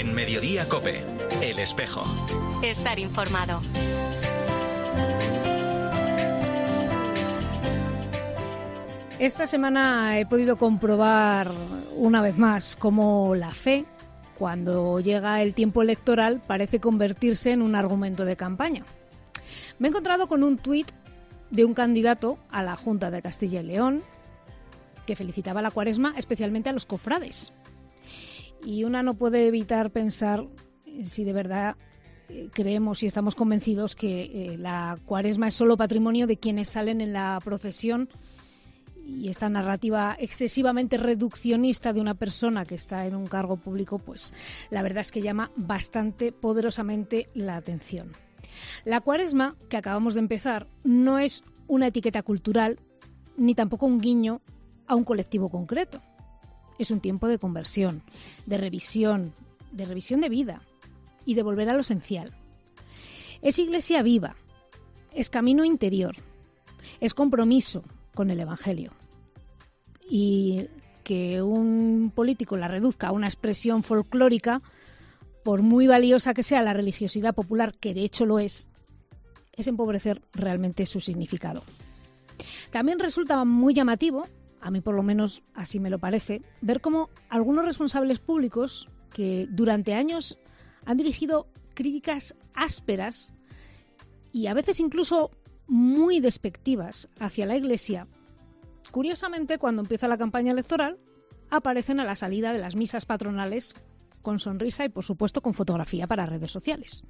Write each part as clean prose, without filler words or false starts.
En Mediodía COPE, El Espejo. Estar informado. Esta semana he podido comprobar una vez más cómo la fe, cuando llega el tiempo electoral, parece convertirse en un argumento de campaña. Me he encontrado con un tuit de un candidato a la Junta de Castilla y León que felicitaba la Cuaresma, especialmente a los cofrades. Y una no puede evitar pensar si de verdad creemos y estamos convencidos que la Cuaresma es solo patrimonio de quienes salen en la procesión, y esta narrativa excesivamente reduccionista de una persona que está en un cargo público, pues la verdad es que llama bastante poderosamente la atención. La Cuaresma, que acabamos de empezar, no es una etiqueta cultural ni tampoco un guiño a un colectivo concreto. Es un tiempo de conversión, de revisión de vida y de volver a lo esencial. Es iglesia viva, es camino interior, es compromiso con el Evangelio. Y que un político la reduzca a una expresión folclórica, por muy valiosa que sea la religiosidad popular, que de hecho lo es empobrecer realmente su significado. También resulta muy llamativo, a mí por lo menos así me lo parece, ver cómo algunos responsables públicos que durante años han dirigido críticas ásperas y a veces incluso muy despectivas hacia la Iglesia, curiosamente cuando empieza la campaña electoral aparecen a la salida de las misas patronales con sonrisa y por supuesto con fotografía para redes sociales.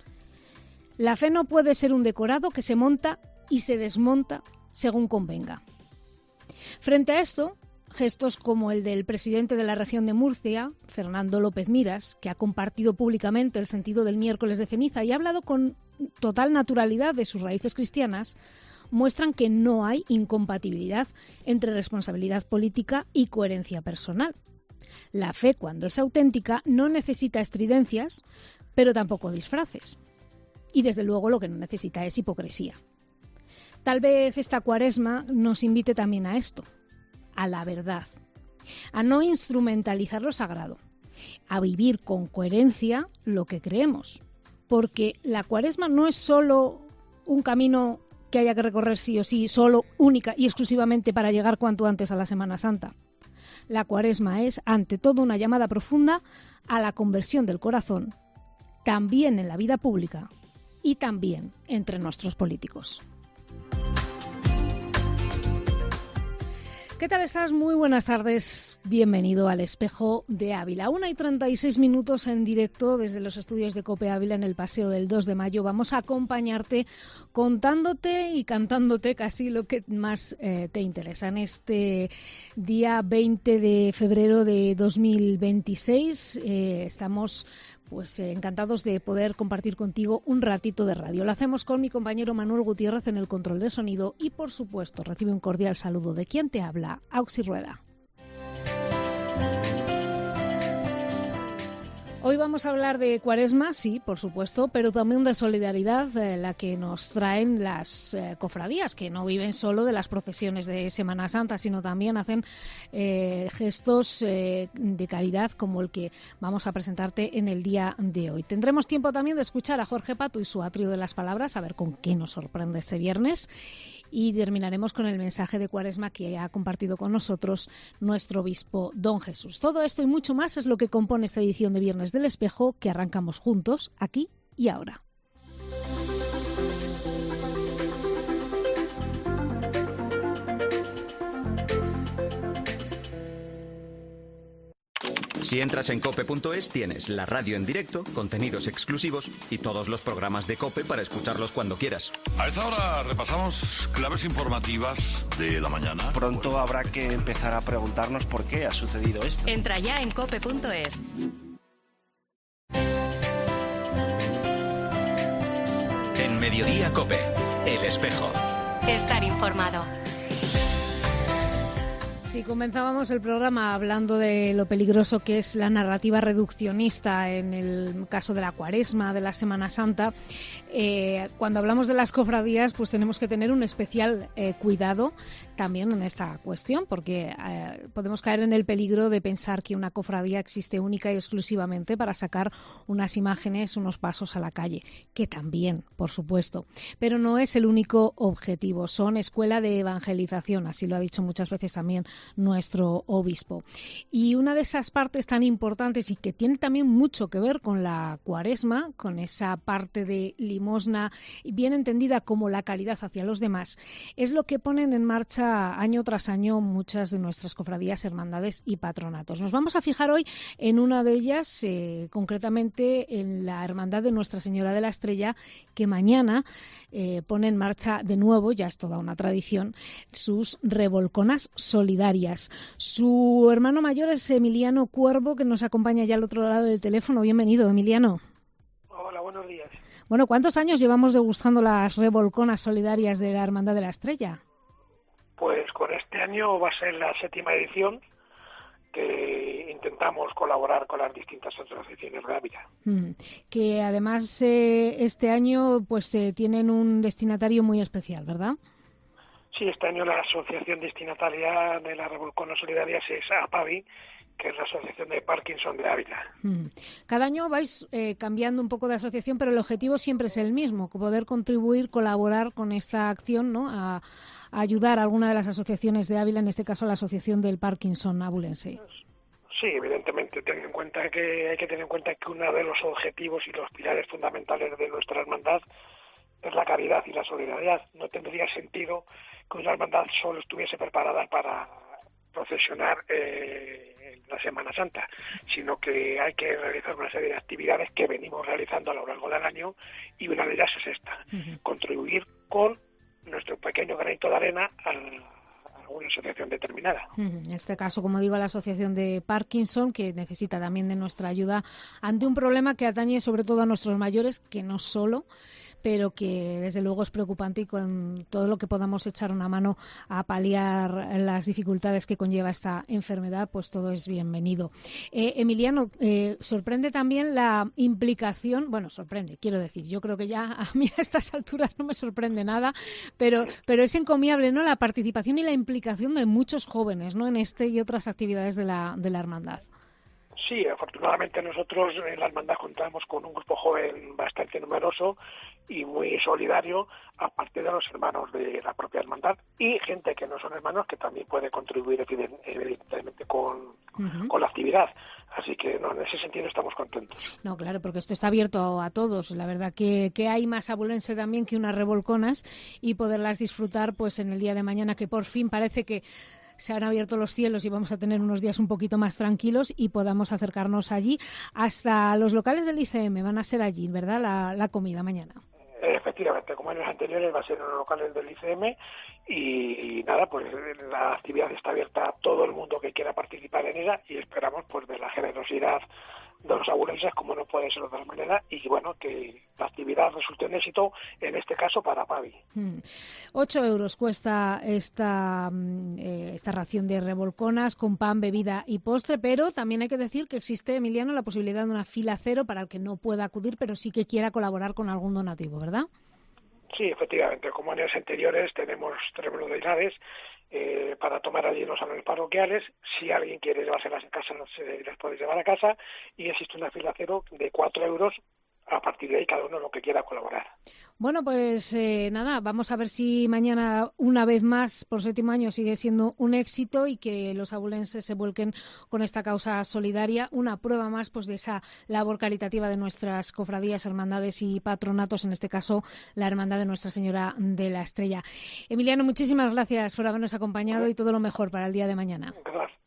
La fe no puede ser un decorado que se monta y se desmonta según convenga. Frente a esto, gestos como el del presidente de la región de Murcia, Fernando López Miras, que ha compartido públicamente el sentido del miércoles de ceniza y ha hablado con total naturalidad de sus raíces cristianas, muestran que no hay incompatibilidad entre responsabilidad política y coherencia personal. La fe, cuando es auténtica, no necesita estridencias, pero tampoco disfraces. Y desde luego lo que no necesita es hipocresía. Tal vez esta Cuaresma nos invite también a esto, a la verdad, a no instrumentalizar lo sagrado, a vivir con coherencia lo que creemos, porque la Cuaresma no es solo un camino que haya que recorrer sí o sí, solo, única y exclusivamente para llegar cuanto antes a la Semana Santa. La Cuaresma es, ante todo, una llamada profunda a la conversión del corazón, también en la vida pública y también entre nuestros políticos. ¿Qué tal estás? Muy buenas tardes. Bienvenido al Espejo de Ávila. 1:36 en directo desde los estudios de COPE Ávila en el Paseo del 2 de Mayo. Vamos a acompañarte contándote y cantándote casi lo que más te interesa. En este día 20 de febrero de 2026 estamos encantados de poder compartir contigo un ratito de radio. Lo hacemos con mi compañero Manuel Gutiérrez en el control de sonido y, por supuesto, recibe un cordial saludo de quien te habla, Auxi Rueda. Hoy vamos a hablar de Cuaresma, sí, por supuesto, pero también de solidaridad, la que nos traen las cofradías, que no viven solo de las procesiones de Semana Santa, sino también hacen gestos de caridad como el que vamos a presentarte en el día de hoy. Tendremos tiempo también de escuchar a Jorge Pato y su atrio de las palabras, a ver con qué nos sorprende este viernes. Y terminaremos con el mensaje de Cuaresma que ha compartido con nosotros nuestro obispo Don Jesús. Todo esto y mucho más es lo que compone esta edición de Viernes del Espejo, que arrancamos juntos, aquí y ahora. Si entras en cope.es tienes la radio en directo, contenidos exclusivos y todos los programas de COPE para escucharlos cuando quieras. A esta hora repasamos claves informativas de la mañana. Pronto habrá que empezar a preguntarnos por qué ha sucedido esto. Entra ya en cope.es. En Mediodía COPE, El Espejo. Estar informado. Pues sí, comenzábamos el programa hablando de lo peligroso que es la narrativa reduccionista en el caso de la Cuaresma, de la Semana Santa. Cuando hablamos de las cofradías, pues tenemos que tener un especial cuidado también en esta cuestión, porque podemos caer en el peligro de pensar que una cofradía existe única y exclusivamente para sacar unas imágenes, unos pasos a la calle, que también, por supuesto, pero no es el único objetivo. Son escuela de evangelización, así lo ha dicho muchas veces también nuestro obispo. Y una de esas partes tan importantes y que tiene también mucho que ver con la Cuaresma, con esa parte de limosna bien entendida como la caridad hacia los demás, es lo que ponen en marcha año tras año muchas de nuestras cofradías, hermandades y patronatos. Nos vamos a fijar hoy en una de ellas, concretamente en la Hermandad de Nuestra Señora de la Estrella, que mañana pone en marcha de nuevo, ya es toda una tradición, sus revolconas solidarias. Su hermano mayor es Emiliano Cuervo, que nos acompaña ya al otro lado del teléfono. Bienvenido, Emiliano. Hola, buenos días. Bueno, ¿cuántos años llevamos degustando las revolconas solidarias de la Hermandad de la Estrella? Pues con este año va a ser la 7ª edición, que intentamos colaborar con las distintas asociaciones de Ávila. Que además este año pues tienen un destinatario muy especial, ¿verdad? Sí, este año la asociación destinataria de las revolconas solidarias es APAVI, que es la Asociación de Parkinson de Ávila. Cada año vais cambiando un poco de asociación, pero el objetivo siempre es el mismo, poder contribuir, colaborar con esta acción, ¿no? A ayudar a alguna de las asociaciones de Ávila, en este caso la Asociación del Parkinson abulense. Sí, evidentemente, hay que tener en cuenta que uno de los objetivos y los pilares fundamentales de nuestra hermandad es la caridad y la solidaridad. No tendría sentido que una hermandad solo estuviese preparada para procesionar en la Semana Santa, sino que hay que realizar una serie de actividades que venimos realizando a lo largo del año, y una de ellas es esta, contribuir con nuestro pequeño granito de arena a una asociación determinada. En este caso, como digo, la Asociación de Parkinson, que necesita también de nuestra ayuda ante un problema que atañe sobre todo a nuestros mayores, que no solo, pero que desde luego es preocupante, y con todo lo que podamos echar una mano a paliar las dificultades que conlleva esta enfermedad, pues todo es bienvenido. Emiliano, sorprende también la implicación, bueno, sorprende, quiero decir, yo creo que ya a mí a estas alturas no me sorprende nada, pero es encomiable, ¿no?, la participación y la implicación de muchos jóvenes, ¿no?, en este y otras actividades de la hermandad. Sí, afortunadamente nosotros en la hermandad contamos con un grupo joven bastante numeroso y muy solidario, aparte de los hermanos de la propia hermandad y gente que no son hermanos que también puede contribuir evidentemente con la actividad. Así que en ese sentido estamos contentos. No, claro, porque esto está abierto a todos. La verdad que hay más abulense también que unas revolconas, y poderlas disfrutar pues en el día de mañana, que por fin parece que se han abierto los cielos y vamos a tener unos días un poquito más tranquilos y podamos acercarnos allí. Hasta los locales del ICM van a ser allí, ¿verdad?, la comida mañana. Efectivamente, como años anteriores va a ser en los locales del ICM y nada, pues la actividad está abierta a todo el mundo que quiera participar en ella, y esperamos pues de la generosidad de los abulenses, como no puede ser de otra manera, y bueno, que la actividad resulte un éxito, en este caso para Pavi. 8 euros cuesta esta ración de revolconas con pan, bebida y postre, pero también hay que decir que existe, Emiliano, la posibilidad de una fila cero para el que no pueda acudir, pero sí que quiera colaborar con algún donativo, ¿verdad? Sí, efectivamente, como años anteriores tenemos unidades para tomar allí los salones parroquiales. Si alguien quiere llevárselas a casa, se las puede llevar a casa, y existe una fila cero de 4 euros. A partir de ahí cada uno lo que quiera colaborar. Bueno, pues nada, vamos a ver si mañana, una vez más, por 7º año, sigue siendo un éxito y que los abulenses se vuelquen con esta causa solidaria. Una prueba más pues de esa labor caritativa de nuestras cofradías, hermandades y patronatos, en este caso la Hermandad de Nuestra Señora de la Estrella. Emiliano, muchísimas gracias por habernos acompañado y todo lo mejor para el día de mañana.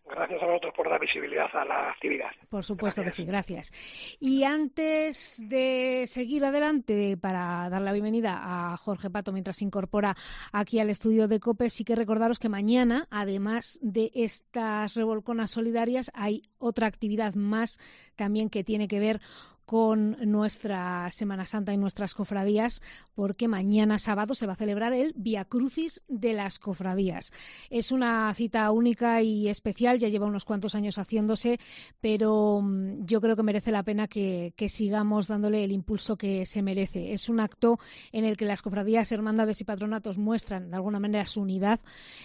Gracias a vosotros por dar visibilidad a la actividad. Por supuesto que sí, gracias. Y antes de seguir adelante, para dar la bienvenida a Jorge Pato mientras se incorpora aquí al estudio de COPE, sí que recordaros que mañana, además de estas revolconas solidarias, hay otra actividad más también que tiene que ver con nuestra Semana Santa y nuestras cofradías, porque mañana sábado se va a celebrar el Vía Crucis de las cofradías. Es una cita única y especial, ya lleva unos cuantos años haciéndose, pero yo creo que merece la pena que sigamos dándole el impulso que se merece. Es un acto en el que las cofradías, hermandades y patronatos muestran de alguna manera su unidad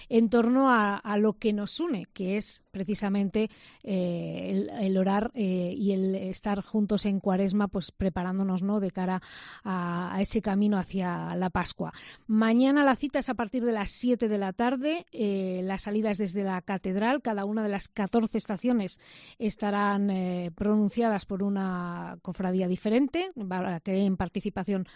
en torno a lo que nos une, que es precisamente el orar y el estar juntos en Cuaresma, pues preparándonos, ¿no?, de cara a ese camino hacia la Pascua. Mañana la cita es a partir de las 7 de la tarde, las salidas desde la catedral, cada una de las 14 estaciones estarán pronunciadas por una cofradía diferente, para que den participación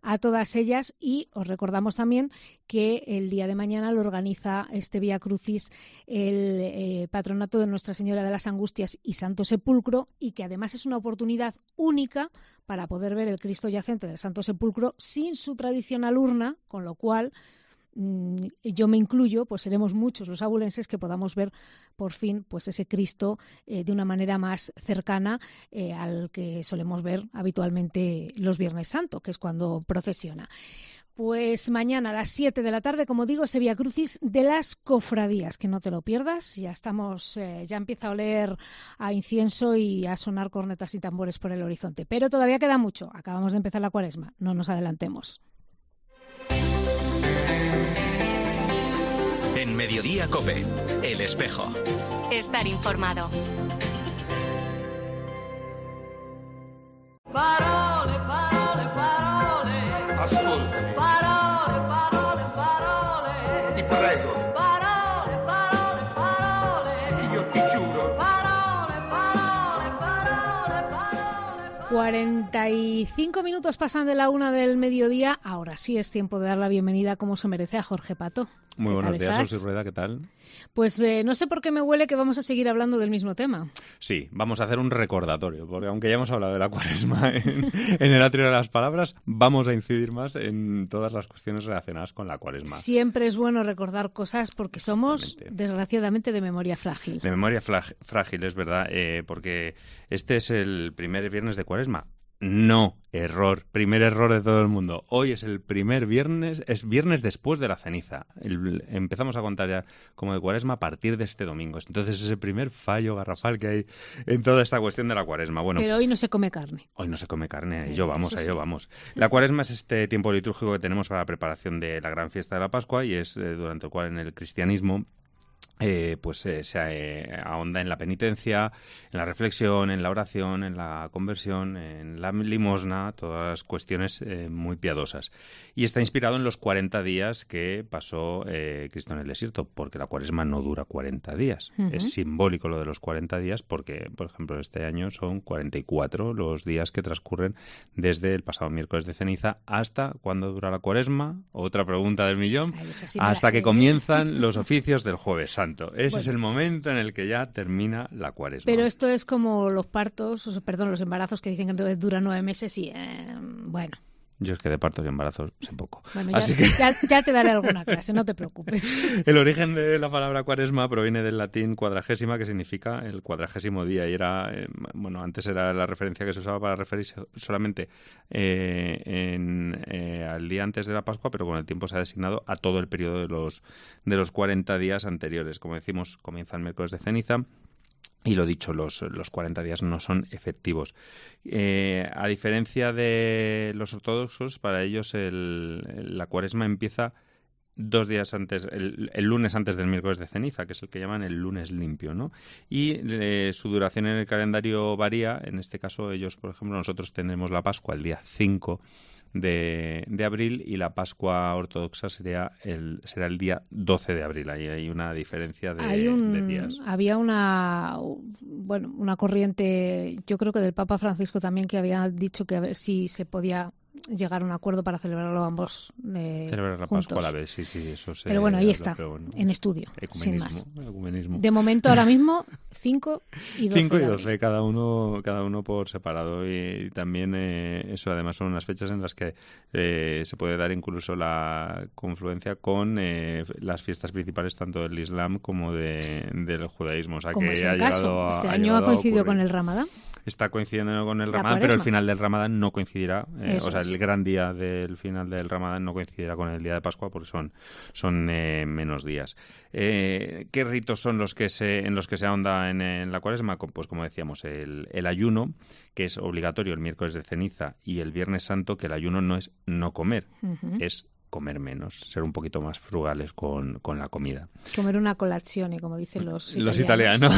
a todas ellas, y os recordamos también que el día de mañana lo organiza este Vía Crucis el Patronato de Nuestra Señora de las Angustias y Santo Sepulcro, y que además es una oportunidad única para poder ver el Cristo yacente del Santo Sepulcro sin su tradicional urna, con lo cual yo me incluyo, pues seremos muchos los abulenses que podamos ver por fin pues ese Cristo de una manera más cercana al que solemos ver habitualmente los Viernes Santo, que es cuando procesiona. Pues mañana a las 7 de la tarde, como digo, ese Vía Crucis de las cofradías, que no te lo pierdas. Ya estamos, ya empieza a oler a incienso y a sonar cornetas y tambores por el horizonte. Pero todavía queda mucho. Acabamos de empezar la Cuaresma, no nos adelantemos. En Mediodía COPE, El Espejo. Estar informado. Parole, parole, parole. Ascoltami. Parole, parole, parole. Ti prego. Parole, parole, parole. Io ti giuro. Parole, parole, parole, parole. 45 minutos pasan de la 1 del mediodía. Ahora sí es tiempo de dar la bienvenida, como se merece, a Jorge Pato. Muy buenos días, José Rueda, ¿qué tal? Pues no sé por qué me huele que vamos a seguir hablando del mismo tema. Sí, vamos a hacer un recordatorio, porque aunque ya hemos hablado de la Cuaresma en el atrio de las palabras, vamos a incidir más en todas las cuestiones relacionadas con la Cuaresma. Siempre es bueno recordar cosas porque somos, desgraciadamente, de memoria frágil. De memoria frágil, es verdad, porque este es el primer viernes de Cuaresma. No, error, primer error de todo el mundo. Hoy es el primer viernes, es viernes después de la ceniza. Empezamos a contar ya como de Cuaresma a partir de este domingo. Entonces es el primer fallo garrafal que hay en toda esta cuestión de la Cuaresma. Bueno, pero hoy no se come carne. Hoy no se come carne, a ello vamos. La Cuaresma es este tiempo litúrgico que tenemos para la preparación de la gran fiesta de la Pascua y es durante el cual en el cristianismo se ahonda en la penitencia, en la reflexión, en la oración, en la conversión, en la limosna, todas cuestiones muy piadosas. Y está inspirado en los 40 días que pasó Cristo en el desierto, porque la Cuaresma no dura 40 días. Uh-huh. Es simbólico lo de los 40 días porque, por ejemplo, este año son 44 los días que transcurren desde el pasado miércoles de ceniza hasta cuándo dura la Cuaresma. Otra pregunta del millón. Hasta que comienzan los oficios del Jueves Santo. Ese es el momento en el que ya termina la Cuaresma. Pero esto es como los partos, los embarazos que dicen que duran 9 meses y bueno. Yo es que de partos y embarazos sé poco. Bueno, Así ya te daré alguna clase, no te preocupes. El origen de la palabra Cuaresma proviene del latín cuadragésima, que significa el 40º día. Y era, antes era la referencia que se usaba para referirse solamente al día antes de la Pascua, pero con el tiempo se ha designado a todo el periodo de los 40 días anteriores. Como decimos, comienza el miércoles de ceniza. Y lo dicho, los 40 días no son efectivos. A diferencia de los ortodoxos, para ellos la Cuaresma empieza 2 días antes, el lunes antes del miércoles de ceniza, que es el que llaman el lunes limpio, ¿no? Y su duración en el calendario varía. En este caso, ellos, por ejemplo, nosotros tendremos la Pascua el día 5 de abril y la Pascua ortodoxa será el día 12 de abril. Ahí hay una diferencia de días. Había una corriente, yo creo que del Papa Francisco también, que había dicho que a ver si se podía llegar a un acuerdo para celebrarlo ambos celebrar la juntos. Pascua a la vez, sí, eso se... Pero bueno, ahí está, en estudio, sin más. Ecumenismo. De momento, ahora mismo, 5 y 12. 5 y 12, cada uno por separado. Y también eso, además, son unas fechas en las que se puede dar incluso la confluencia con las fiestas principales tanto del Islam como del judaísmo. O sea, como que es el caso. Este año ha coincidido con el Ramadán. está coincidiendo con el La Ramadán, pero el Cuaresma. final del Ramadán no coincidirá, Eso o sea, es. el gran día del final del Ramadán no coincidirá con el día de Pascua porque son menos días. ¿Qué ritos son en los que se ahonda en la Cuaresma? Pues como decíamos, el ayuno, que es obligatorio el miércoles de ceniza y el Viernes Santo, que el ayuno no es no comer, es comer menos, ser un poquito más frugales con la comida. Comer una colazione, como dicen los italianos.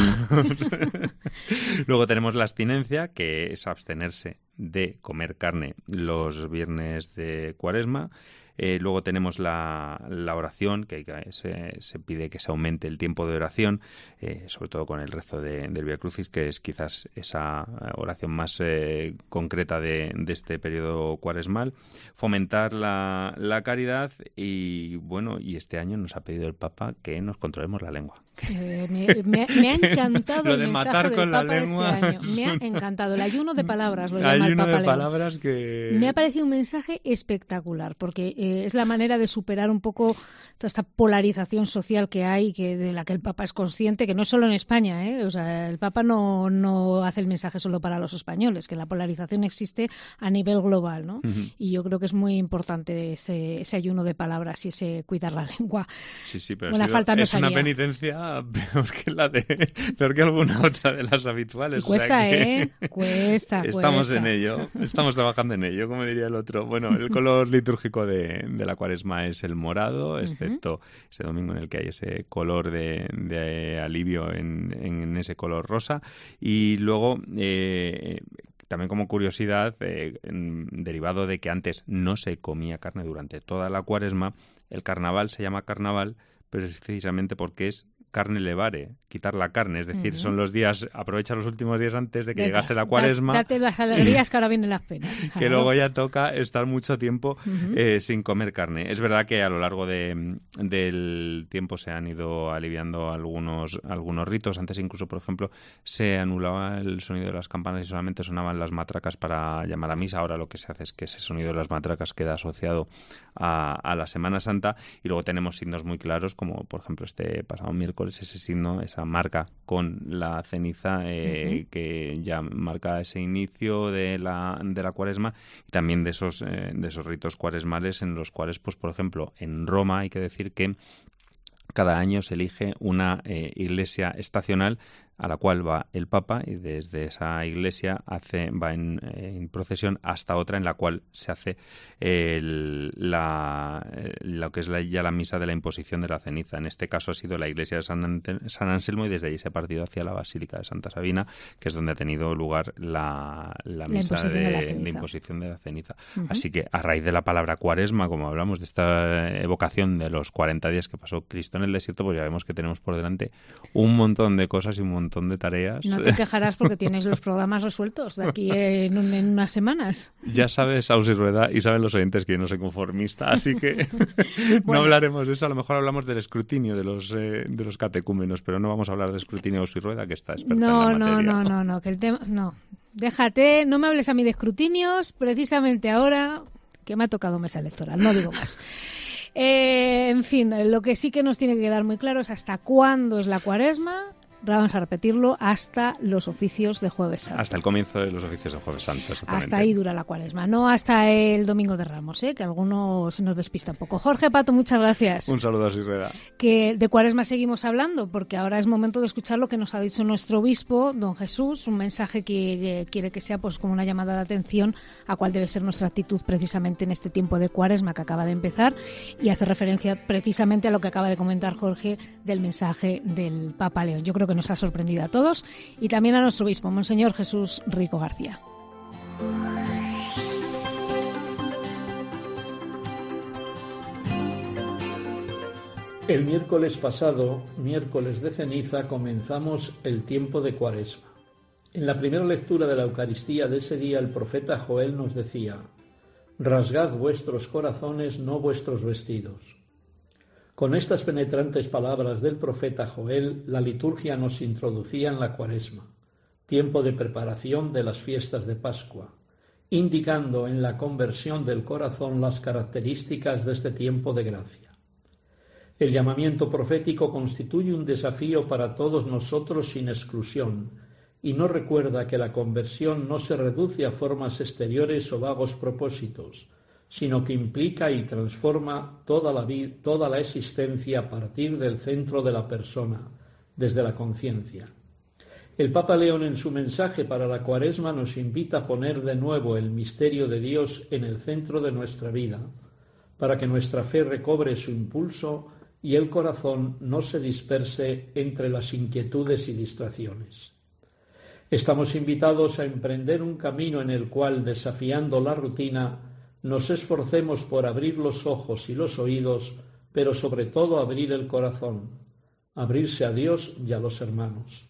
Luego tenemos la abstinencia, que es abstenerse de comer carne los viernes de Cuaresma. Luego tenemos la oración, que se pide que se aumente el tiempo de oración, sobre todo con el rezo del Vía Crucis, que es quizás esa oración más concreta de este periodo cuaresmal. Fomentar la caridad y, bueno, y este año nos ha pedido el Papa que nos controlemos la lengua. Me ha encantado Lo el de mensaje matar del con la Papa de lengua este año. Me ha encantado. El ayuno de palabras lo llama el Ayuno Papa de León. palabras que... Me ha parecido un mensaje espectacular, porque es la manera de superar un poco toda esta polarización social que hay, de la que el Papa es consciente, que no es solo en España, ¿eh? O sea, el Papa no hace el mensaje solo para los españoles, que la polarización existe a nivel global, ¿no? Y yo creo que es muy importante ese ayuno de palabras y ese cuidar la lengua. Sí, pero Buena falta nos es una haría. penitencia peor que alguna otra de las habituales. Y cuesta, o sea que Cuesta. Estamos en ello, estamos trabajando en ello, como diría el otro. Bueno, el color litúrgico de la Cuaresma es el morado, excepto ese domingo en el que hay ese color de alivio en ese color rosa. Y luego... también como curiosidad, derivado de que antes no se comía carne durante toda la Cuaresma, el carnaval se llama carnaval precisamente porque es carne levare, quitar la carne, es decir, son los días, aprovecha los últimos días antes de que llegase la Cuaresma. Date las alegrías que ahora vienen las penas. Que luego ya toca estar mucho tiempo sin comer carne. Es verdad que a lo largo del tiempo se han ido aliviando algunos ritos. Antes incluso, por ejemplo, se anulaba el sonido de las campanas y solamente sonaban las matracas para llamar a misa. Ahora lo que se hace es que ese sonido de las matracas queda asociado a la Semana Santa. Y luego tenemos signos muy claros, como por ejemplo este pasado miércoles, ese signo, esa marca con la ceniza que ya marca ese inicio de la Cuaresma, y también de esos ritos cuaresmales en los cuales, pues por ejemplo, en Roma hay que decir que cada año se elige una iglesia estacional a la cual va el Papa, y desde esa iglesia va en procesión hasta otra en la cual se hace lo que es ya la misa de la imposición de la ceniza. En este caso ha sido la iglesia de San Anselmo, y desde allí se ha partido hacia la Basílica de Santa Sabina, que es donde ha tenido lugar la misa de imposición de la ceniza. Así que a raíz de la palabra Cuaresma, como hablamos de esta evocación de los 40 días que pasó Cristo en el desierto, pues ya vemos que tenemos por delante un montón de cosas y un montón de tareas. No te quejarás porque tienes los programas resueltos de aquí en unas semanas. Ya sabes, Ausi Rueda, y saben los oyentes que yo no soy conformista, así que Bueno. no hablaremos de eso. A lo mejor hablamos del escrutinio de los catecúmenos, pero no vamos a hablar de escrutinio Ausi Rueda, que está experta en la materia. No, que el tema... No, déjate, no me hables a mí de escrutinios, precisamente ahora que me ha tocado mesa electoral, no digo más. En fin, lo que sí que nos tiene que quedar muy claro es hasta cuándo es la Cuaresma. Vamos a repetirlo, hasta los oficios de Jueves Santo. Hasta el comienzo de los oficios de Jueves Santo, exactamente. Hasta ahí dura la Cuaresma, no hasta el Domingo de Ramos, que alguno se nos despista un poco. Jorge Pato, muchas gracias. Un saludo a Rueda. Que de Cuaresma seguimos hablando, porque ahora es momento de escuchar lo que nos ha dicho nuestro obispo, don Jesús, un mensaje que quiere que sea pues como una llamada de atención a cuál debe ser nuestra actitud precisamente en este tiempo de Cuaresma que acaba de empezar, y hace referencia precisamente a lo que acaba de comentar Jorge del mensaje del Papa León. Yo creo que nos ha sorprendido a todos, y también a nuestro obispo, Monseñor Jesús Rico García. El miércoles pasado, miércoles de ceniza, comenzamos el tiempo de Cuaresma. En la primera lectura de la Eucaristía de ese día, el profeta Joel nos decía: «Rasgad vuestros corazones, no vuestros vestidos». Con estas penetrantes palabras del profeta Joel, la liturgia nos introducía en la Cuaresma, tiempo de preparación de las fiestas de Pascua, indicando en la conversión del corazón las características de este tiempo de gracia. El llamamiento profético constituye un desafío para todos nosotros sin exclusión, y no recuerda que la conversión no se reduce a formas exteriores o vagos propósitos, sino que implica y transforma toda la existencia a partir del centro de la persona, desde la conciencia. El Papa León, en su mensaje para la Cuaresma, nos invita a poner de nuevo el misterio de Dios en el centro de nuestra vida, para que nuestra fe recobre su impulso y el corazón no se disperse entre las inquietudes y distracciones. Estamos invitados a emprender un camino en el cual, desafiando la rutina, nos esforcemos por abrir los ojos y los oídos, pero sobre todo abrir el corazón, abrirse a Dios y a los hermanos.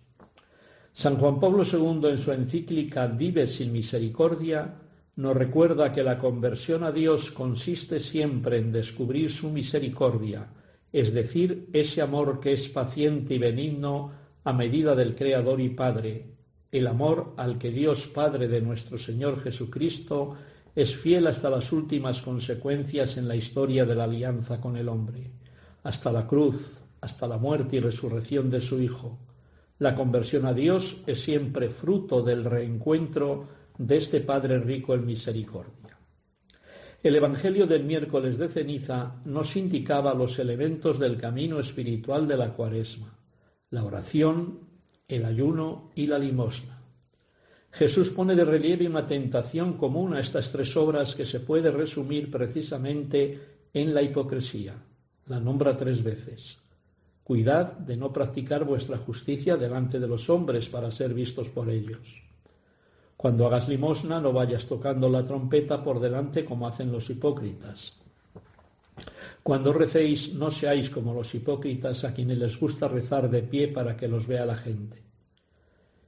San Juan Pablo II, en su encíclica Dives in Misericordia, nos recuerda que la conversión a Dios consiste siempre en descubrir su misericordia, es decir, ese amor que es paciente y benigno a medida del Creador y Padre, el amor al que Dios Padre de nuestro Señor Jesucristo es fiel hasta las últimas consecuencias en la historia de la alianza con el hombre, hasta la cruz, hasta la muerte y resurrección de su Hijo. La conversión a Dios es siempre fruto del reencuentro de este Padre rico en misericordia. El Evangelio del miércoles de ceniza nos indicaba los elementos del camino espiritual de la Cuaresma: la oración, el ayuno y la limosna. Jesús pone de relieve una tentación común a estas tres obras que se puede resumir precisamente en la hipocresía. La nombra 3 veces. Cuidad de no practicar vuestra justicia delante de los hombres para ser vistos por ellos. Cuando hagas limosna, no vayas tocando la trompeta por delante como hacen los hipócritas. Cuando recéis, no seáis como los hipócritas, a quienes les gusta rezar de pie para que los vea la gente.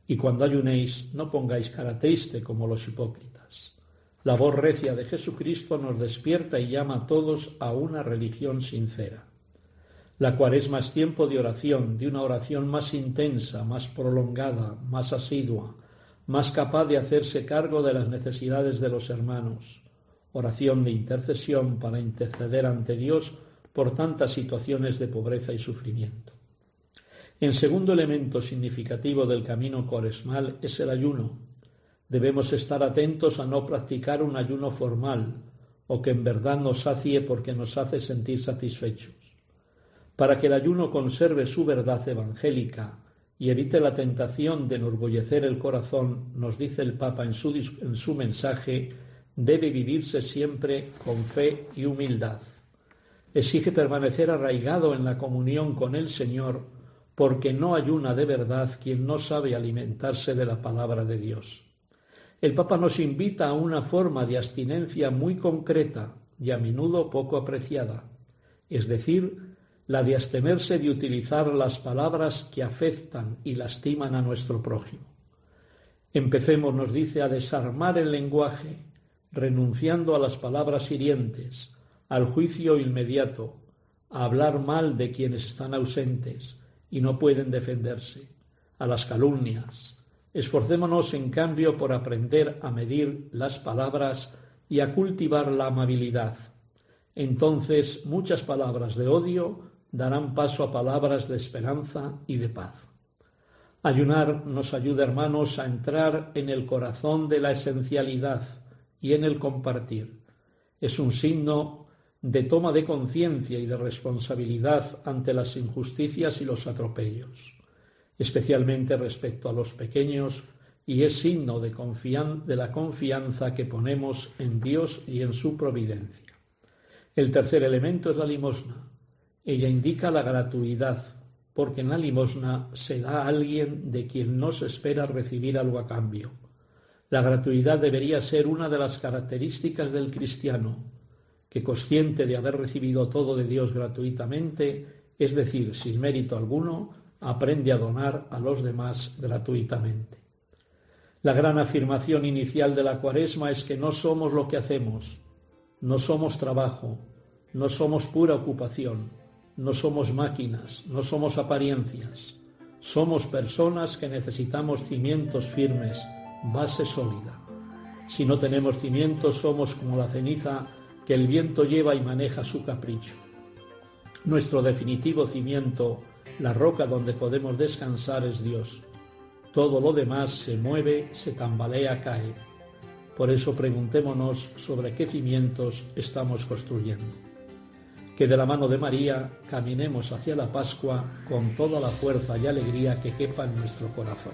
Y cuando ayunéis, no pongáis cara triste como los hipócritas. La voz recia de Jesucristo nos despierta y llama a todos a una religión sincera. La Cuaresma es tiempo de oración, de una oración más intensa, más prolongada, más asidua, más capaz de hacerse cargo de las necesidades de los hermanos. Oración de intercesión para interceder ante Dios por tantas situaciones de pobreza y sufrimiento. El segundo elemento significativo del camino cuaresmal es el ayuno. Debemos estar atentos a no practicar un ayuno formal o que en verdad nos sacie porque nos hace sentir satisfechos. Para que el ayuno conserve su verdad evangélica y evite la tentación de enorgullecer el corazón, nos dice el Papa en su mensaje, debe vivirse siempre con fe y humildad. Exige permanecer arraigado en la comunión con el Señor, porque no ayuna de verdad quien no sabe alimentarse de la palabra de Dios. El Papa nos invita a una forma de abstinencia muy concreta y a menudo poco apreciada, es decir, la de abstenerse de utilizar las palabras que afectan y lastiman a nuestro prójimo. Empecemos, nos dice, a desarmar el lenguaje, renunciando a las palabras hirientes, al juicio inmediato, a hablar mal de quienes están ausentes y no pueden defenderse, a las calumnias. Esforcémonos, en cambio, por aprender a medir las palabras y a cultivar la amabilidad. Entonces, muchas palabras de odio darán paso a palabras de esperanza y de paz. Ayunar nos ayuda, hermanos, a entrar en el corazón de la esencialidad y en el compartir. Es un signo de toma de conciencia y de responsabilidad ante las injusticias y los atropellos, especialmente respecto a los pequeños, y es signo de la confianza que ponemos en Dios y en su providencia. El tercer elemento es la limosna. Ella indica la gratuidad, porque en la limosna se da a alguien de quien no se espera recibir algo a cambio. La gratuidad debería ser una de las características del cristiano, que, consciente de haber recibido todo de Dios gratuitamente, es decir, sin mérito alguno, aprende a donar a los demás gratuitamente. La gran afirmación inicial de la Cuaresma es que no somos lo que hacemos, no somos trabajo, no somos pura ocupación, no somos máquinas, no somos apariencias. Somos personas que necesitamos cimientos firmes, base sólida. Si no tenemos cimientos, somos como la ceniza que el viento lleva y maneja a su capricho. Nuestro definitivo cimiento, la roca donde podemos descansar, es Dios. Todo lo demás se mueve, se tambalea, cae. Por eso preguntémonos sobre qué cimientos estamos construyendo. Que de la mano de María caminemos hacia la Pascua con toda la fuerza y alegría que quepa en nuestro corazón.